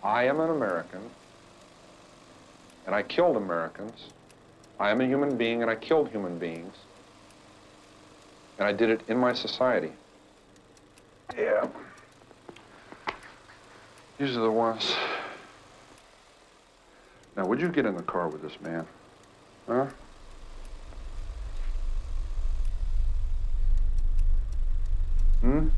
I am an American, and I killed Americans. I am a human being, and I killed human beings. And I did it in my society. Yeah. These are the ones. Now, would you get in the car with this man? Huh? The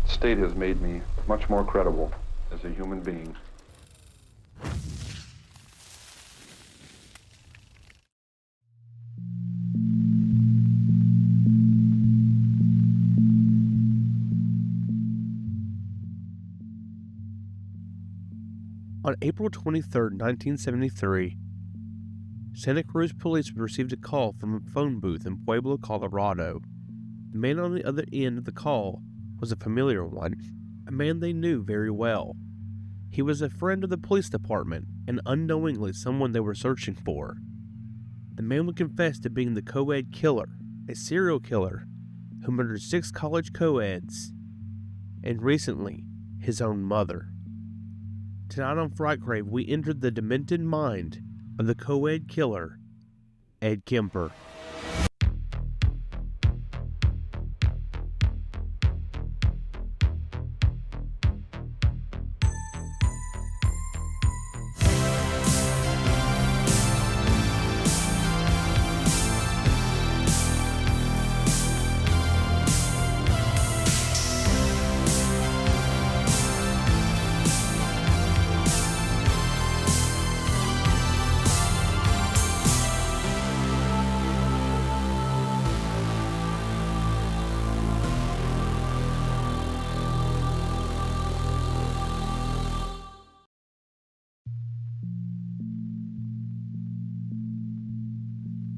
state has made me much more credible as a human being. On April 23, 1973, Santa Cruz police received a call from a phone booth in Pueblo, Colorado. The man on the other end of the call was a familiar one, a man they knew very well. He was a friend of the police department and unknowingly someone they were searching for. The man would confess to being the Coed killer, a serial killer who murdered 6 college co-eds, and recently, his own mother. Tonight on Frightgrave, we entered the demented mind of the Coed killer, Ed Kemper.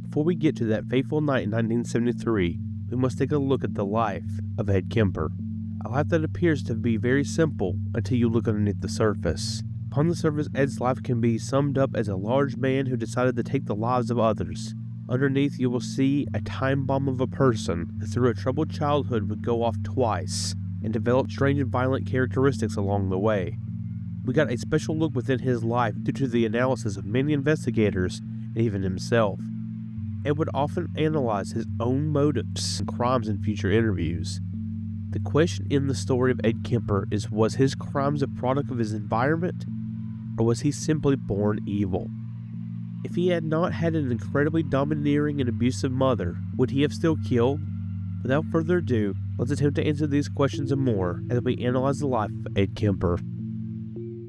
Before we get to that fateful night in 1973, we must take a look at the life of Ed Kemper. A life that appears to be very simple until you look underneath the surface. Upon the surface, Ed's life can be summed up as a large man who decided to take the lives of others. Underneath, you will see a time bomb of a person who through a troubled childhood would go off twice and develop strange and violent characteristics along the way. We got a special look within his life due to the analysis of many investigators and even himself. Ed would often analyze his own motives and crimes in future interviews. The question in the story of Ed Kemper is, was his crimes a product of his environment, or was he simply born evil? If he had not had an incredibly domineering and abusive mother, would he have still killed? Without further ado, let's attempt to answer these questions and more as we analyze the life of Ed Kemper.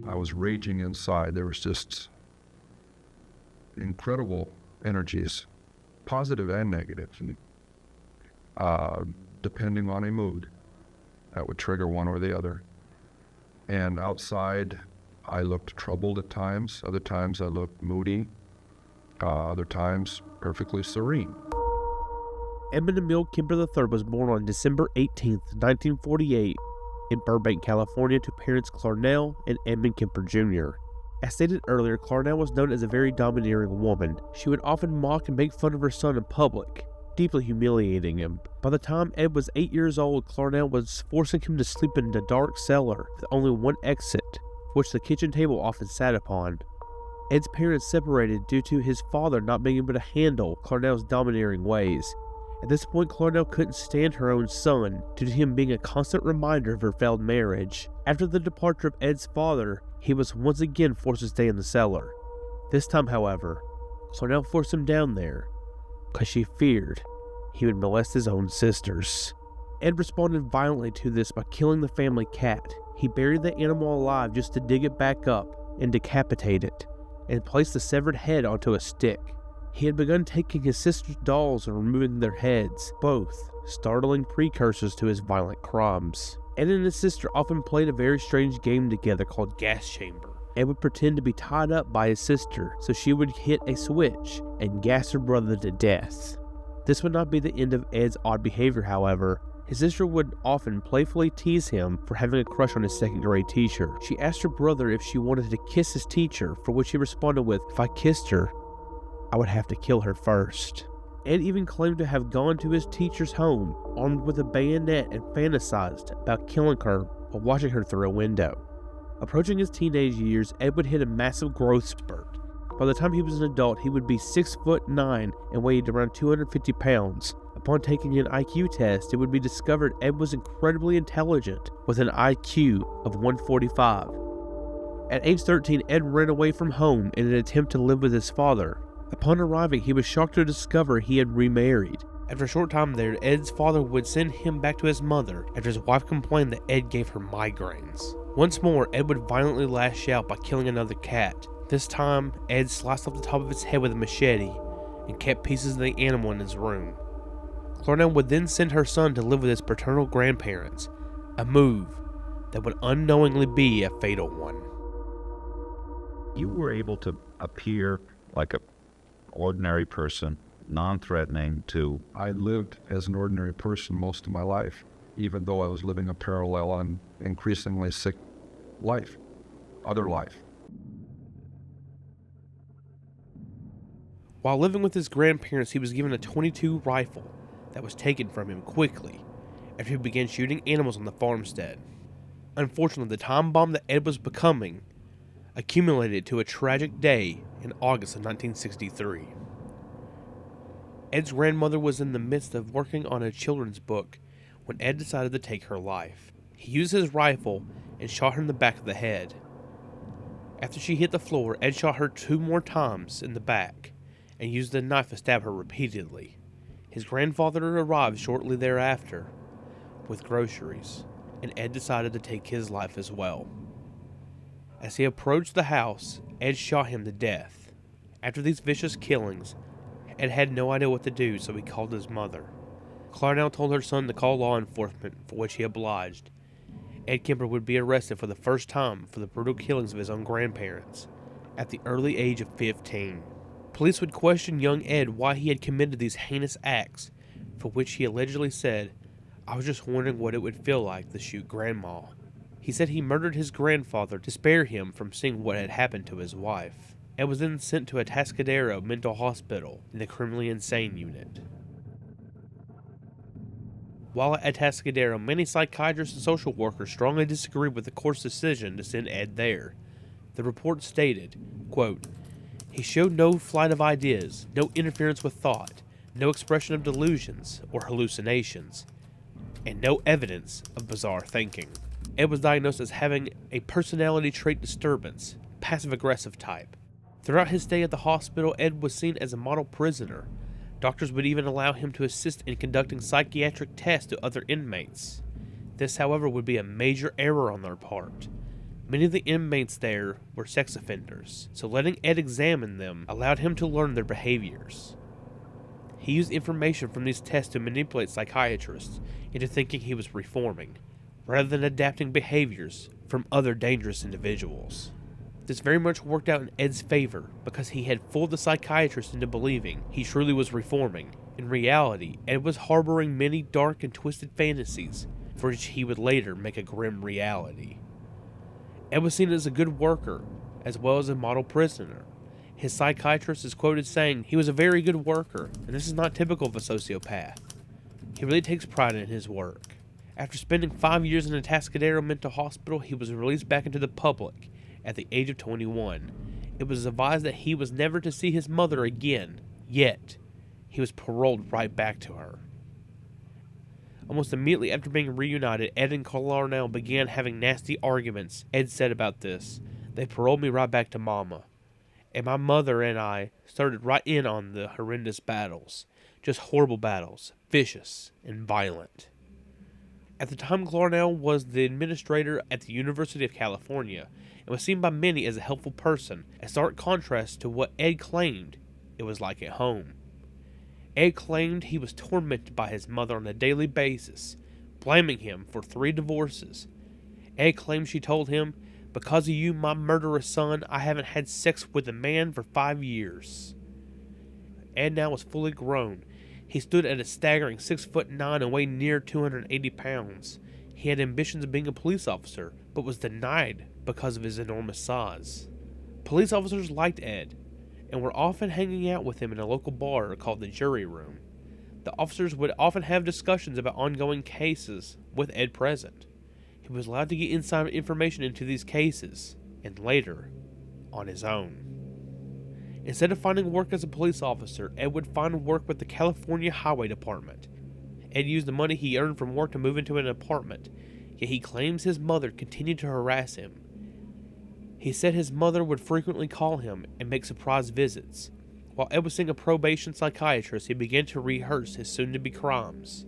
I was raging inside. There was just incredible energies, positive and negative, depending on a mood. That would trigger one or the other. And outside, I looked troubled at times. Other times I looked moody. Other times perfectly serene. Edmund Emil Kemper III was born on December 18, 1948 in Burbank, California to parents Clarnell and Edmund Kemper Jr. As stated earlier, Clarnell was known as a very domineering woman. She would often mock and make fun of her son in public, deeply humiliating him. By the time Ed was 8 years old, Clarnell was forcing him to sleep in a dark cellar with only one exit, which the kitchen table often sat upon. Ed's parents separated due to his father not being able to handle Clarnell's domineering ways. At this point, Clarnell couldn't stand her own son due to him being a constant reminder of her failed marriage. After the departure of Ed's father, he was once again forced to stay in the cellar. This time, however, Clarnell forced him down there because she feared he would molest his own sisters. Ed responded violently to this by killing the family cat. He buried the animal alive just to dig it back up and decapitate it, and placed the severed head onto a stick. He had begun taking his sister's dolls and removing their heads, both startling precursors to his violent crimes. Ed and his sister often played a very strange game together called Gas Chamber. Ed would pretend to be tied up by his sister so she would hit a switch and gas her brother to death. This would not be the end of Ed's odd behavior, however. His sister would often playfully tease him for having a crush on his second-grade teacher. She asked her brother if she wanted to kiss his teacher, for which he responded with, "If I kissed her, I would have to kill her first." Ed even claimed to have gone to his teacher's home, armed with a bayonet, and fantasized about killing her while watching her through a window. Approaching his teenage years, Ed would hit a massive growth spurt. By the time he was an adult, he would be 6'9" and weighed around 250 pounds. Upon taking an IQ test, it would be discovered Ed was incredibly intelligent, with an IQ of 145. At age 13, Ed ran away from home in an attempt to live with his father. Upon arriving, he was shocked to discover he had remarried. After a short time there, Ed's father would send him back to his mother after his wife complained that Ed gave her migraines. Once more, Ed would violently lash out by killing another cat. This time, Ed sliced off the top of its head with a machete and kept pieces of the animal in his room. Clarnell would then send her son to live with his paternal grandparents, a move that would unknowingly be a fatal one. You were able to appear like an ordinary person, non-threatening to... I lived as an ordinary person most of my life, even though I was living a parallel and increasingly sick life, other life. While living with his grandparents, he was given a .22 rifle that was taken from him quickly after he began shooting animals on the farmstead. Unfortunately, the time bomb that Ed was becoming accumulated to a tragic day in August of 1963. Ed's grandmother was in the midst of working on a children's book when Ed decided to take her life. He used his rifle and shot her in the back of the head. After she hit the floor, Ed shot her 2 more times in the back and used a knife to stab her repeatedly. His grandfather arrived shortly thereafter with groceries, and Ed decided to take his life as well. As he approached the house, Ed shot him to death. After these vicious killings, Ed had no idea what to do, so he called his mother. Clarnell told her son to call law enforcement, for which he obliged. Ed Kemper would be arrested for the first time for the brutal killings of his own grandparents at the early age of 15. Police would question young Ed why he had committed these heinous acts, for which he allegedly said, "I was just wondering what it would feel like to shoot Grandma." He said he murdered his grandfather to spare him from seeing what had happened to his wife. Ed was then sent to a Atascadero mental hospital in the criminally insane unit. While at Atascadero, many psychiatrists and social workers strongly disagreed with the court's decision to send Ed there. The report stated, quote, "He showed no flight of ideas, no interference with thought, no expression of delusions or hallucinations, and no evidence of bizarre thinking." Ed was diagnosed as having a personality trait disturbance, passive-aggressive type. Throughout his stay at the hospital, Ed was seen as a model prisoner. Doctors would even allow him to assist in conducting psychiatric tests to other inmates. This, however, would be a major error on their part. Many of the inmates there were sex offenders, so letting Ed examine them allowed him to learn their behaviors. He used information from these tests to manipulate psychiatrists into thinking he was reforming, rather than adapting behaviors from other dangerous individuals. This very much worked out in Ed's favor because he had fooled the psychiatrist into believing he truly was reforming. In reality, Ed was harboring many dark and twisted fantasies for which he would later make a grim reality. Ed was seen as a good worker, as well as a model prisoner. His psychiatrist is quoted saying he was a very good worker, and this is not typical of a sociopath. He really takes pride in his work. After spending 5 years in a Atascadero mental hospital, he was released back into the public at the age of 21. It was advised that he was never to see his mother again, yet he was paroled right back to her. Almost immediately after being reunited, Ed and Clarnell began having nasty arguments. Ed said about this, "They paroled me right back to Mama. And my mother and I started right in on the horrendous battles. Just horrible battles, vicious and violent." At the time, Clarnell was the administrator at the University of California and was seen by many as a helpful person, a stark contrast to what Ed claimed it was like at home. Ed claimed he was tormented by his mother on a daily basis, blaming him for 3 divorces. Ed claimed she told him, "Because of you, my murderous son, I haven't had sex with a man for 5 years." Ed now was fully grown. He stood at a staggering 6'9" and weighed near 280 pounds. He had ambitions of being a police officer, but was denied because of his enormous size. Police officers liked Ed, and were often hanging out with him in a local bar called the Jury Room. The officers would often have discussions about ongoing cases with Ed present. He was allowed to get inside information into these cases, and later, on his own. Instead of finding work as a police officer, Ed would find work with the California Highway Department. Ed used the money he earned from work to move into an apartment, yet he claims his mother continued to harass him. He said his mother would frequently call him and make surprise visits. While Ed was seeing a probation psychiatrist, he began to rehearse his soon-to-be crimes.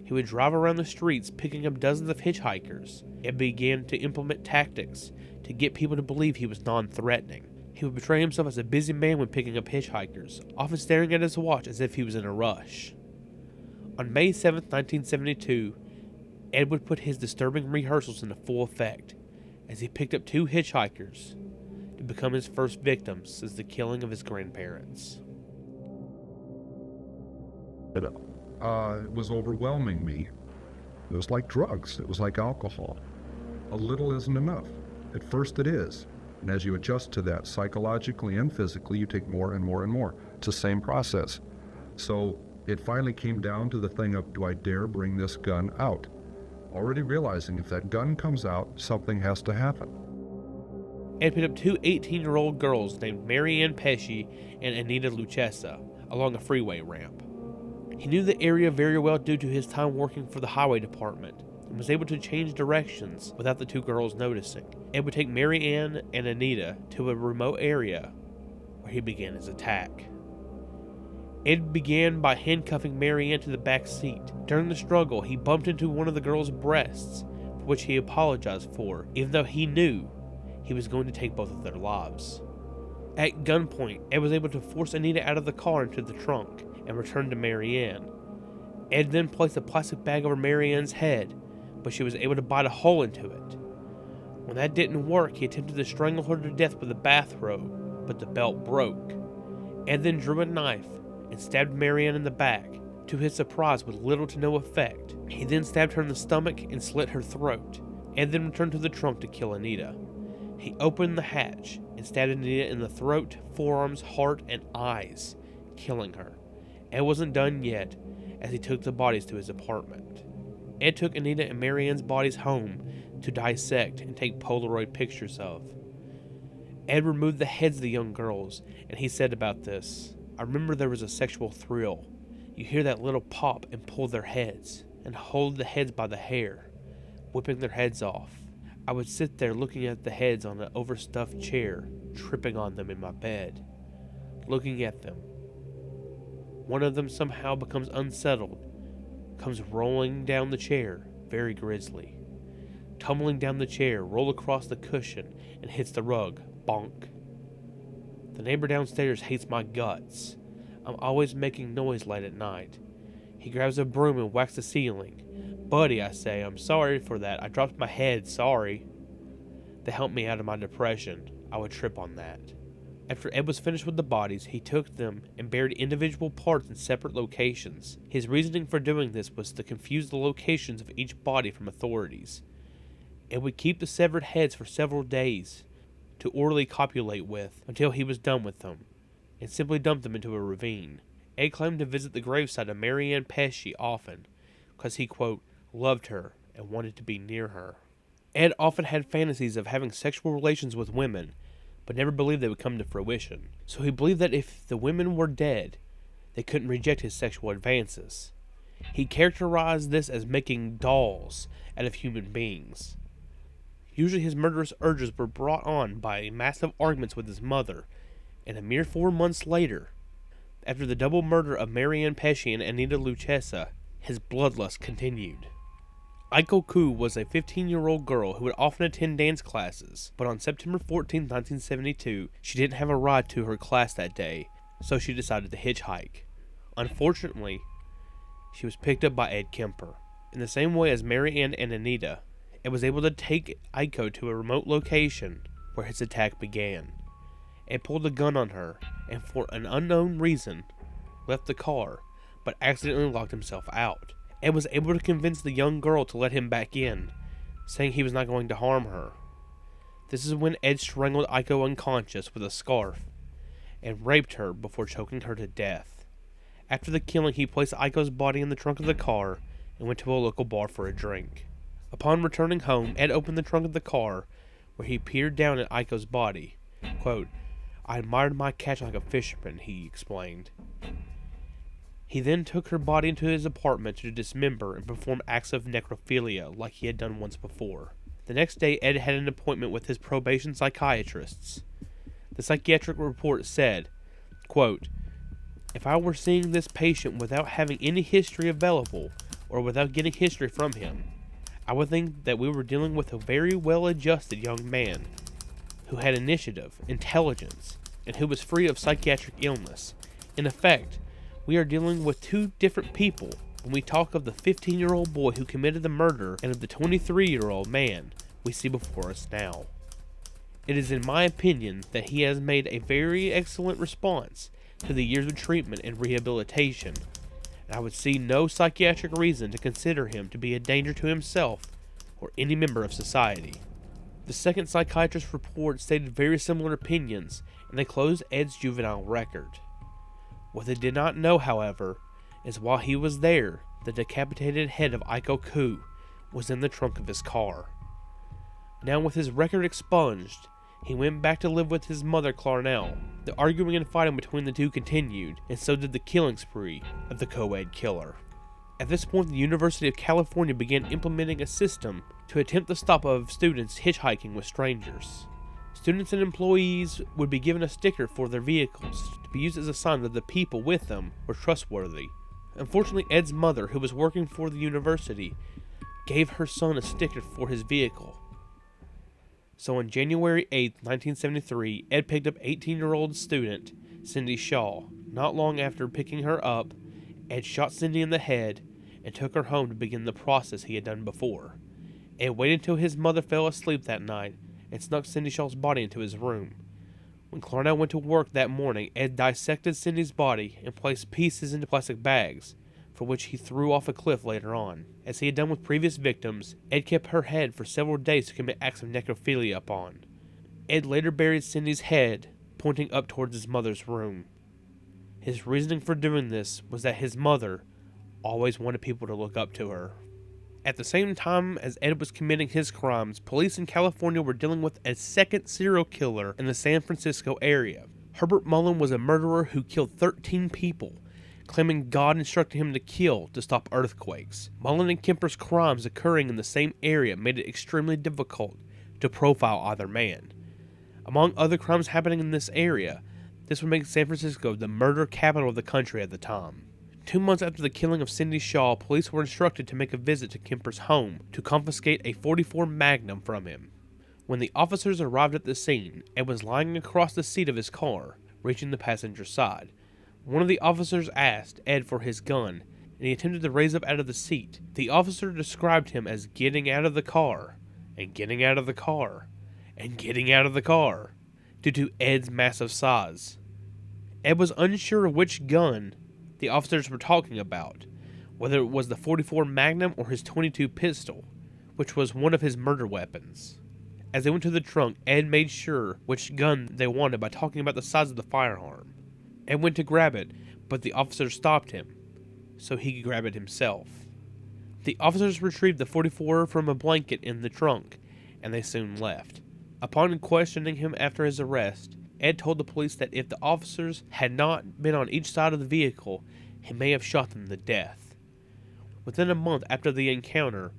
He would drive around the streets picking up dozens of hitchhikers and began to implement tactics to get people to believe he was non-threatening. He would portray himself as a busy man when picking up hitchhikers, often staring at his watch as if he was in a rush. On May 7, 1972, Ed would put his disturbing rehearsals into full effect as he picked up 2 hitchhikers to become his first victims since the killing of his grandparents. It was overwhelming me. It was like drugs. It was like alcohol. A little isn't enough. At first it is. And as you adjust to that psychologically and physically, you take more and more and more. It's the same process. So it finally came down to the thing of, do I dare bring this gun out? Already realizing if that gun comes out, something has to happen. Ed picked up 2 18-year-old girls named Mary Ann Pesci and Anita Lucchesa along a freeway ramp. He knew the area very well due to his time working for the highway department and was able to change directions without the 2 girls noticing. Ed would take Mary Ann and Anita to a remote area where he began his attack. Ed began by handcuffing Mary Ann to the back seat. During the struggle, he bumped into one of the girl's breasts, for which he apologized for, even though he knew he was going to take both of their lives. At gunpoint, Ed was able to force Anita out of the car into the trunk and return to Mary Ann. Ed then placed a plastic bag over Mary Ann's head, but she was able to bite a hole into it. When that didn't work, he attempted to strangle her to death with a bathrobe, but the belt broke. Ed then drew a knife and stabbed Mary Ann in the back, to his surprise with little to no effect. He then stabbed her in the stomach and slit her throat. Ed then returned to the trunk to kill Anita. He opened the hatch and stabbed Anita in the throat, forearms, heart, and eyes, killing her. Ed wasn't done yet, as he took the bodies to his apartment. Ed took Anita and Mary Ann's bodies home to dissect and take Polaroid pictures of. Ed removed the heads of the young girls, and he said about this, "I remember there was a sexual thrill. You hear that little pop and pull their heads, and hold the heads by the hair, whipping their heads off. I would sit there looking at the heads on an overstuffed chair, tripping on them in my bed, looking at them. One of them somehow becomes unsettled, comes rolling down the chair, very grisly. Tumbling down the chair, roll across the cushion, and hits the rug, bonk. The neighbor downstairs hates my guts. I'm always making noise late at night. He grabs a broom and whacks the ceiling. Buddy, I say, I'm sorry for that. I dropped my head, sorry. They helped me out of my depression. I would trip on that." After Ed was finished with the bodies, he took them and buried individual parts in separate locations. His reasoning for doing this was to confuse the locations of each body from authorities. Ed would keep the severed heads for several days to orally copulate with until he was done with them, and simply dumped them into a ravine. Ed claimed to visit the gravesite of Mary Ann Pesci often, because he, quote, loved her and wanted to be near her. Ed often had fantasies of having sexual relations with women, but never believed they would come to fruition. So he believed that if the women were dead, they couldn't reject his sexual advances. He characterized this as making dolls out of human beings. Usually his murderous urges were brought on by massive arguments with his mother, and a mere 4 months later, after the double murder of Mary Ann Pesci and Anita Lucchesa, his bloodlust continued. Aiko Coed was a 15-year-old girl who would often attend dance classes, but on September 14, 1972, she didn't have a ride to her class that day, so she decided to hitchhike. Unfortunately, she was picked up by Ed Kemper. In the same way as Mary Ann and Anita, Ed was able to take Aiko to a remote location where his attack began. Ed pulled a gun on her, and for an unknown reason, left the car, but accidentally locked himself out. Ed was able to convince the young girl to let him back in, saying he was not going to harm her. This is when Ed strangled Aiko unconscious with a scarf, and raped her before choking her to death. After the killing, he placed Aiko's body in the trunk of the car, and went to a local bar for a drink. Upon returning home, Ed opened the trunk of the car, where he peered down at Aiko's body. Quote, "I admired my catch like a fisherman," he explained. He then took her body into his apartment to dismember and perform acts of necrophilia like he had done once before. The next day, Ed had an appointment with his probation psychiatrists. The psychiatric report said, quote, "If I were seeing this patient without having any history available, or without getting history from him, I would think that we were dealing with a very well-adjusted young man who had initiative, intelligence, and who was free of psychiatric illness. In effect, we are dealing with two different people when we talk of the 15-year-old boy who committed the murder and of the 23-year-old man we see before us now. It is in my opinion that he has made a very excellent response to the years of treatment and rehabilitation, and I would see no psychiatric reason to consider him to be a danger to himself or any member of society." The second psychiatrist's report stated very similar opinions, and they closed Ed's juvenile record. What they did not know, however, is while he was there, the decapitated head of Aiko Coed was in the trunk of his car. Now with his record expunged, he went back to live with his mother Clarnell. The arguing and fighting between the two continued, and so did the killing spree of the Coed killer. At this point, the University of California began implementing a system to attempt the stop of students hitchhiking with strangers. Students and employees would be given a sticker for their vehicles to be used as a sign that the people with them were trustworthy. Unfortunately, Ed's mother, who was working for the university, gave her son a sticker for his vehicle. So on January 8, 1973, Ed picked up 18-year-old student Cindy Shaw. Not long after picking her up, Ed shot Cindy in the head and took her home to begin the process he had done before. Ed waited until his mother fell asleep that night and snuck Cindy Shaw's body into his room. When Clarnell went to work that morning, Ed dissected Cindy's body and placed pieces into plastic bags, for which he threw off a cliff later on. As he had done with previous victims, Ed kept her head for several days to commit acts of necrophilia upon. Ed later buried Cindy's head, pointing up towards his mother's room. His reasoning for doing this was that his mother always wanted people to look up to her. At the same time as Ed was committing his crimes, police in California were dealing with a second serial killer in the San Francisco area. Herbert Mullen was a murderer who killed 13 people, claiming God instructed him to kill to stop earthquakes. Mullen and Kemper's crimes occurring in the same area made it extremely difficult to profile either man. Among other crimes happening in this area, this would make San Francisco the murder capital of the country at the time. 2 months after the killing of Cindy Shaw, police were instructed to make a visit to Kemper's home to confiscate a .44 Magnum from him. When the officers arrived at the scene, Ed was lying across the seat of his car, reaching the passenger side. One of the officers asked Ed for his gun, and he attempted to raise up out of the seat. The officer described him as getting out of the car, and getting out of the car, and getting out of the car, due to Ed's massive size. Ed was unsure which gun the officers were talking about, whether it was the .44 Magnum or his .22 pistol, which was one of his murder weapons. As they went to the trunk, Ed made sure which gun they wanted by talking about the size of the firearm. Ed went to grab it, but the officer stopped him, so he could grab it himself. The officers retrieved the .44 from a blanket in the trunk, and they soon left. Upon questioning him after his arrest, Ed told the police that if the officers had not been on each side of the vehicle, he may have shot them to death. Within a month after the encounter,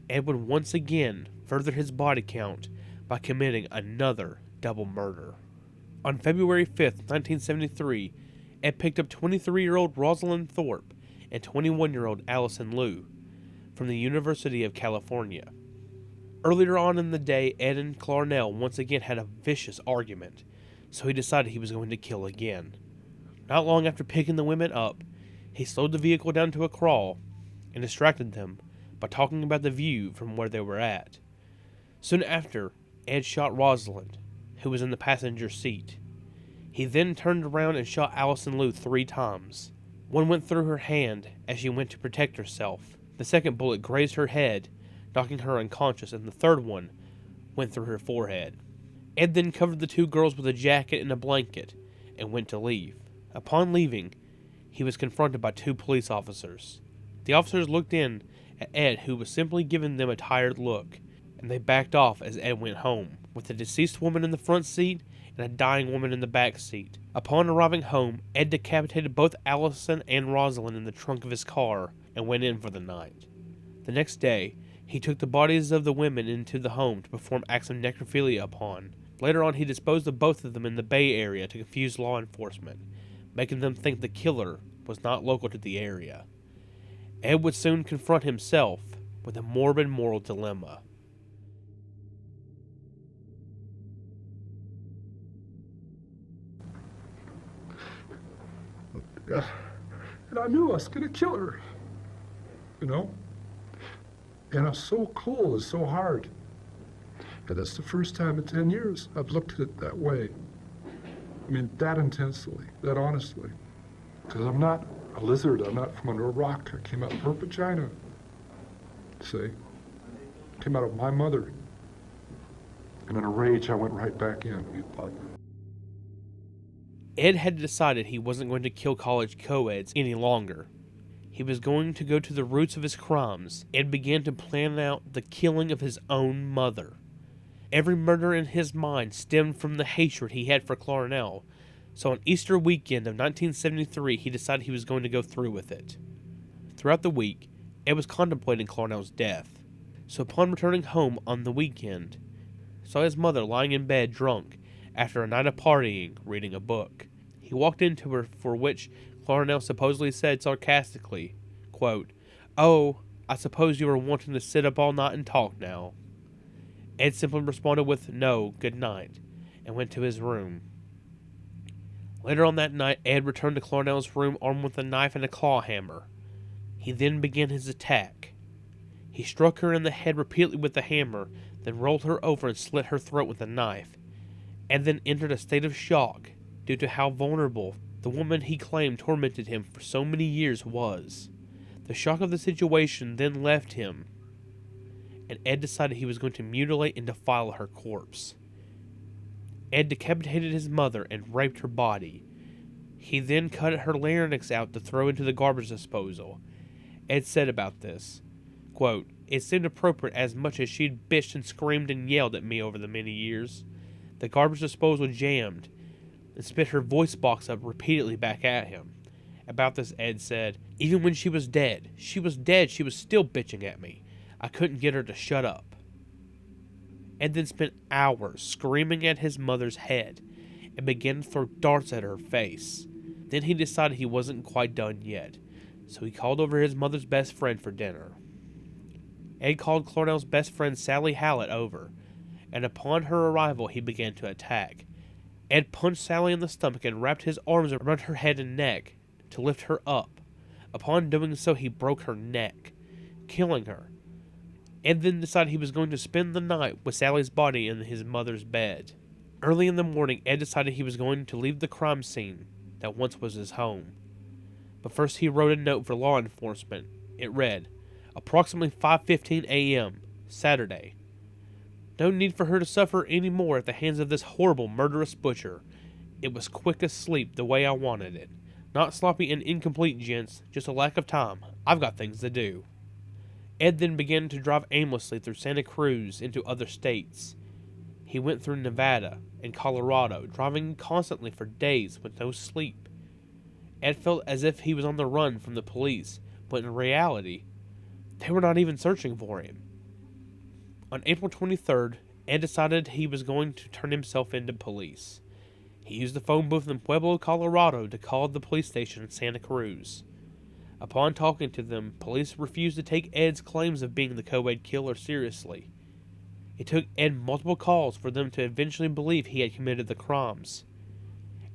Ed would once again further his body count by committing another double murder. On February 5th, 1973, Ed picked up 23-year-old Rosalind Thorpe and 21-year-old Allison Liu from the University of California. Earlier on in the day, Ed and Clarnell once again had a vicious argument, so he decided he was going to kill again. Not long after picking the women up, he slowed the vehicle down to a crawl and distracted them by talking about the view from where they were at. Soon after, Ed shot Rosalind, who was in the passenger seat. He then turned around and shot Allison Liu 3 times. One went through her hand as she went to protect herself. The second bullet grazed her head, knocking her unconscious, and the third one went through her forehead. Ed then covered the 2 girls with a jacket and a blanket and went to leave. Upon leaving, he was confronted by 2 police officers. The officers looked in at Ed, who was simply giving them a tired look, and they backed off as Ed went home, with a deceased woman in the front seat and a dying woman in the back seat. Upon arriving home, Ed decapitated both Allison and Rosalind in the trunk of his car and went in for the night. The next day, he took the bodies of the women into the home to perform acts of necrophilia upon. Later on, he disposed of both of them in the Bay Area to confuse law enforcement, making them think the killer was not local to the area. Ed would soon confront himself with a morbid moral dilemma. Yeah. And I knew I was going to kill her, you know? And it's so cold, it's so hard. And that's the first time in 10 years I've looked at it that way. I mean, that intensely, that honestly. Because I'm not a lizard, I'm not from under a rock. I came out of her vagina. See? Came out of my mother. And in a rage, I went right back in. Ed had decided he wasn't going to kill college co-eds any longer. He was going to go to the roots of his crimes and began to plan out the killing of his own mother. Every murder in his mind stemmed from the hatred he had for Clarnell, so on Easter weekend of 1973 he decided he was going to go through with it. Throughout the week, Ed was contemplating Clarnell's death, so upon returning home on the weekend, saw his mother lying in bed drunk after a night of partying, reading a book. He walked into her, for which Clarnell supposedly said sarcastically, quote, "Oh, I suppose you were wanting to sit up all night and talk now." Ed simply responded with, "No, good night," and went to his room. Later on that night, Ed returned to Clarnell's room armed with a knife and a claw hammer. He then began his attack. He struck her in the head repeatedly with the hammer, then rolled her over and slit her throat with a knife, and then entered a state of shock due to how vulnerable the woman he claimed tormented him for so many years was. The shock of the situation then left him, and Ed decided he was going to mutilate and defile her corpse. Ed decapitated his mother and raped her body. He then cut her larynx out to throw into the garbage disposal. Ed said about this, quote, "It seemed appropriate as much as she'd bitched and screamed and yelled at me over the many years. The garbage disposal jammed and spit her voice box up repeatedly back at him." About this, Ed said, "Even when she was dead, she was still bitching at me. I couldn't get her to shut up." Ed then spent hours screaming at his mother's head and began to throw darts at her face. Then he decided he wasn't quite done yet, so he called over his mother's best friend for dinner. Ed called Clarnell's best friend Sally Hallett over, and upon her arrival he began to attack. Ed punched Sally in the stomach and wrapped his arms around her head and neck to lift her up. Upon doing so, he broke her neck, killing her. Ed then decided he was going to spend the night with Sally's body in his mother's bed. Early in the morning, Ed decided he was going to leave the crime scene that once was his home. But first he wrote a note for law enforcement. It read, approximately 5:15 a.m., Saturday. "No need for her to suffer any more at the hands of this horrible, murderous butcher. It was quick as sleep the way I wanted it. Not sloppy and incomplete, gents, just a lack of time. I've got things to do." Ed then began to drive aimlessly through Santa Cruz into other states. He went through Nevada and Colorado, driving constantly for days with no sleep. Ed felt as if he was on the run from the police, but in reality, they were not even searching for him. On April 23rd, Ed decided he was going to turn himself into police. He used the phone booth in Pueblo, Colorado to call the police station in Santa Cruz. Upon talking to them, police refused to take Ed's claims of being the Coed killer seriously. It took Ed multiple calls for them to eventually believe he had committed the crimes.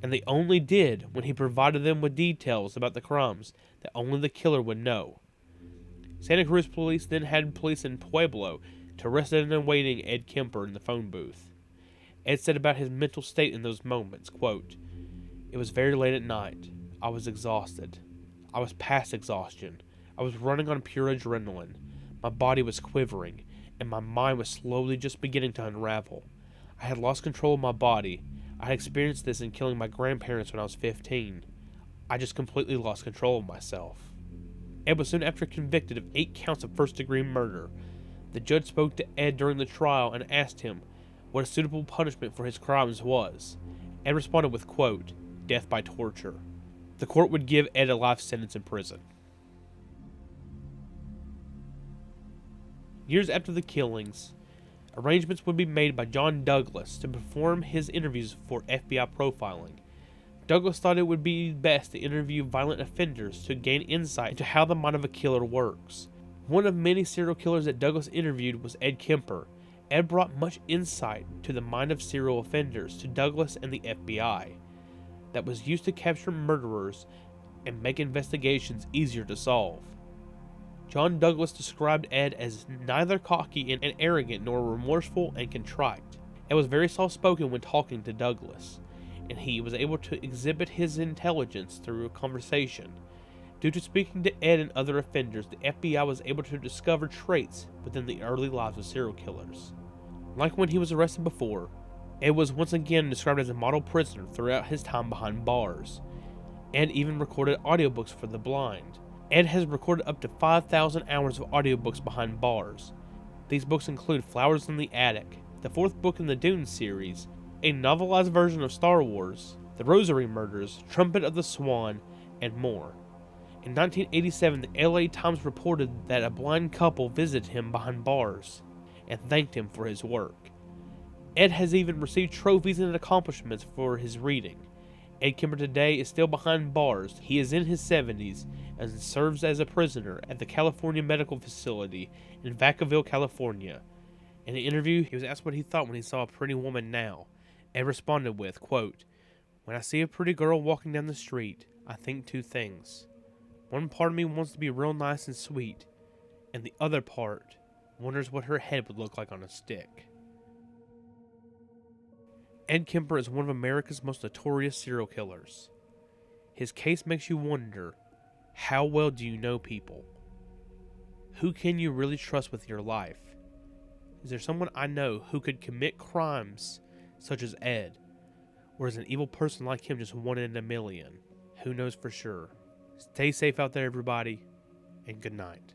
And they only did when he provided them with details about the crimes that only the killer would know. Santa Cruz police then had police in Pueblo to arrest and awaiting Ed Kemper in the phone booth. Ed said about his mental state in those moments, quote, "It was very late at night. I was exhausted. I was past exhaustion. I was running on pure adrenaline. My body was quivering, and my mind was slowly just beginning to unravel. I had lost control of my body. I had experienced this in killing my grandparents when I was 15. I just completely lost control of myself." Ed was soon after convicted of 8 counts of first-degree murder. The judge spoke to Ed during the trial and asked him what a suitable punishment for his crimes was. Ed responded with, quote, "death by torture." The court would give Ed a life sentence in prison. Years after the killings, arrangements would be made by John Douglas to perform his interviews for FBI profiling. Douglas thought it would be best to interview violent offenders to gain insight into how the mind of a killer works. One of many serial killers that Douglas interviewed was Ed Kemper. Ed brought much insight to the mind of serial offenders to Douglas and the FBI that was used to capture murderers and make investigations easier to solve. John Douglas described Ed as neither cocky and arrogant nor remorseful and contrite. Ed was very soft-spoken when talking to Douglas, and he was able to exhibit his intelligence through a conversation. Due to speaking to Ed and other offenders, the FBI was able to discover traits within the early lives of serial killers. Like when he was arrested before, Ed was once again described as a model prisoner throughout his time behind bars. Ed even recorded audiobooks for the blind. Ed has recorded up to 5,000 hours of audiobooks behind bars. These books include Flowers in the Attic, the 4th book in the Dune series, a novelized version of Star Wars, The Rosary Murders, Trumpet of the Swan, and more. In 1987, the LA Times reported that a blind couple visited him behind bars and thanked him for his work. Ed has even received trophies and accomplishments for his reading. Ed Kemper today is still behind bars. He is in his 70s and serves as a prisoner at the California Medical Facility in Vacaville, California. In an interview, he was asked what he thought when he saw A Pretty Woman Now. Ed responded with, quote, "When I see a pretty girl walking down the street, I think 2 things. One part of me wants to be real nice and sweet, and the other part wonders what her head would look like on a stick." Ed Kemper is one of America's most notorious serial killers. His case makes you wonder, how well do you know people? Who can you really trust with your life? Is there someone I know who could commit crimes such as Ed? Or is an evil person like him just 1 in a million? Who knows for sure? Stay safe out there, everybody, and good night.